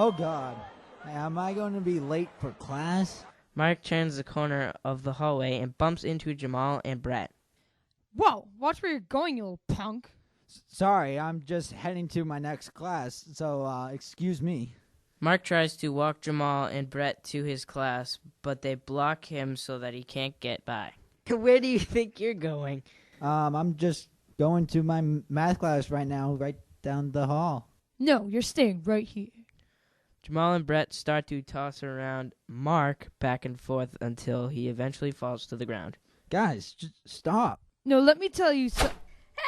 Oh, God. Am I going to be late for class? Mark turns the corner of the hallway and bumps into Jamal and Brett. Whoa, watch where you're going, you little punk. Sorry, I'm just heading to my next class, so excuse me. Mark tries to walk Jamal and Brett to his class, but they block him so that he can't get by. Where do you think you're going? I'm just going to my math class right now, right down the hall. No, you're staying right here. Jamal and Brett start to toss around Mark back and forth until he eventually falls to the ground. Guys, just stop. No, let me tell you so.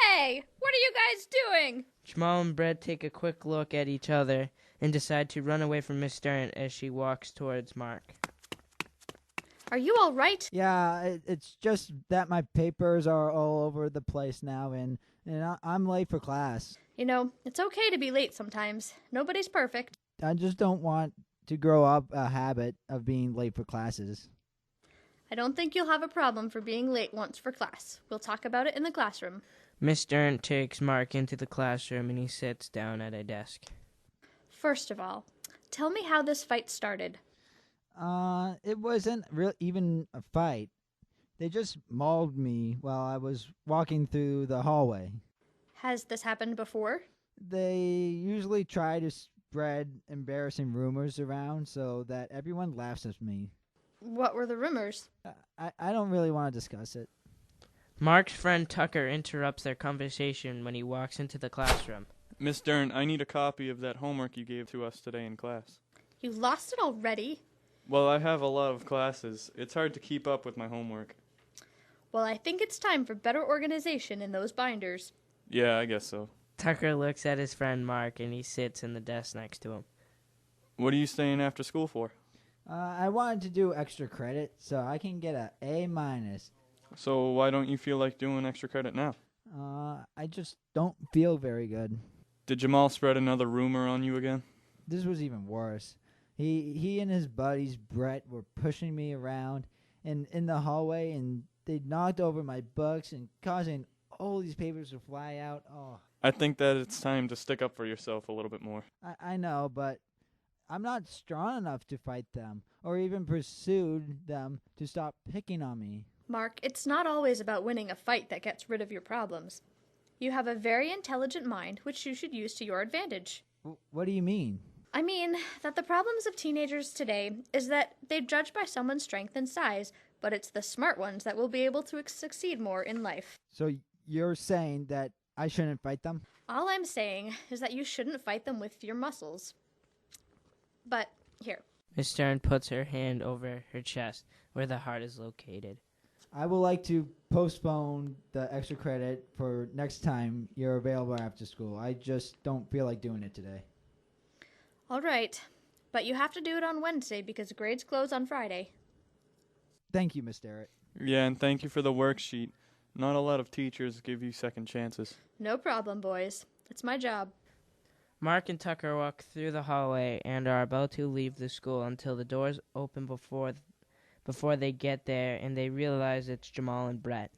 Hey, what are you guys doing? Jamal and Brett take a quick look at each other and decide to run away from Miss Durant as she walks towards Mark. Are you all right? Yeah, it's just that my papers are all over the place now, and I'm late for class. You know, it's okay to be late sometimes. Nobody's perfect. I just don't want to grow up a habit of being late for classes. I don't think you'll have a problem for being late once for class. We'll talk about it in the classroom. Miss Durant takes Mark into the classroom and he sits down at a desk. First of all, tell me how this fight started. It wasn't even a fight. They just mauled me while I was walking through the hallway. Has this happened before? They usually try to spread embarrassing rumors around so that everyone laughs at me. What were the rumors? I don't really want to discuss it. Mark's friend Tucker interrupts their conversation when he walks into the classroom. Miss Durant, I need a copy of that homework you gave to us today in class. You lost it already? Well, I have a lot of classes. It's hard to keep up with my homework. Well, I think it's time for better organization in those binders. Yeah, I guess so. Tucker looks at his friend Mark and he sits in the desk next to him. What are you staying after school for? I wanted to do extra credit so I can get an A-. So why don't you feel like doing extra credit now? I just don't feel very good. Did Jamal spread another rumor on you again? This was even worse. He and his buddies, Brett, were pushing me around in the hallway, and they knocked over my books and causing all these papers to fly out. Oh, I think that it's time to stick up for yourself a little bit more. I know, but I'm not strong enough to fight them or even pursue them to stop picking on me. Mark, it's not always about winning a fight that gets rid of your problems. You have a very intelligent mind, which you should use to your advantage. What do you mean? I mean that the problems of teenagers today is that they judge by someone's strength and size, but it's the smart ones that will be able to succeed more in life. So you're saying that I shouldn't fight them? All I'm saying is that you shouldn't fight them with your muscles. But here. Miss Durant puts her hand over her chest where the heart is located. I would like to postpone the extra credit for next time you're available after school. I just don't feel like doing it today. All right, but you have to do it on Wednesday because grades close on Friday. Thank you, Miss Durant. Yeah, and thank you for the worksheet. Not a lot of teachers give you second chances. No problem, boys. It's my job. Mark and Tucker walk through the hallway and are about to leave the school until the doors open before they get there, and they realize it's Jamal and Brett.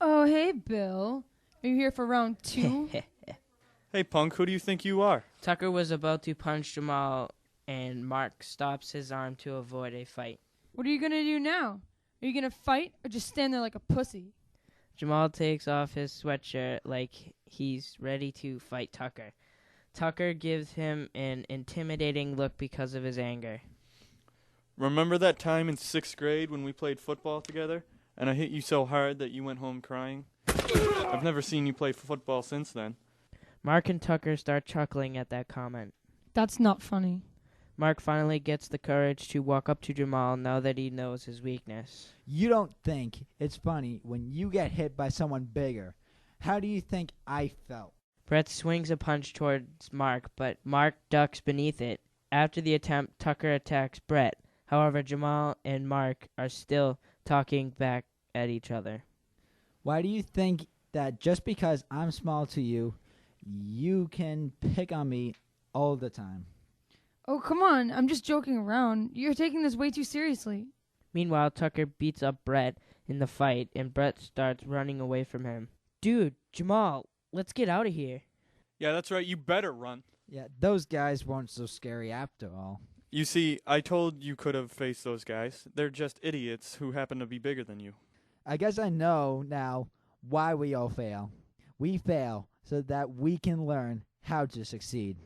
Oh, hey, Bill. Are you here for round 2? Hey, punk, who do you think you are? Tucker was about to punch Jamal, and Mark stops his arm to avoid a fight. What are you going to do now? Are you going to fight or just stand there like a pussy? Jamal takes off his sweatshirt like he's ready to fight Tucker. Tucker gives him an intimidating look because of his anger. Remember that time in 6th grade when we played football together, and I hit you so hard that you went home crying? I've never seen you play football since then. Mark and Tucker start chuckling at that comment. That's not funny. Mark finally gets the courage to walk up to Jamal now that he knows his weakness. You don't think it's funny when you get hit by someone bigger. How do you think I felt? Brett swings a punch towards Mark, but Mark ducks beneath it. After the attempt, Tucker attacks Brett. However, Jamal and Mark are still talking back at each other. Why do you think that just because I'm small to you, you can pick on me all the time? Oh, come on. I'm just joking around. You're taking this way too seriously. Meanwhile, Tucker beats up Brett in the fight, and Brett starts running away from him. Dude, Jamal, let's get out of here. Yeah, that's right. You better run. Yeah, those guys weren't so scary after all. You see, I told you could have faced those guys. They're just idiots who happen to be bigger than you. I guess I know now why we all fail. We fail so that we can learn how to succeed.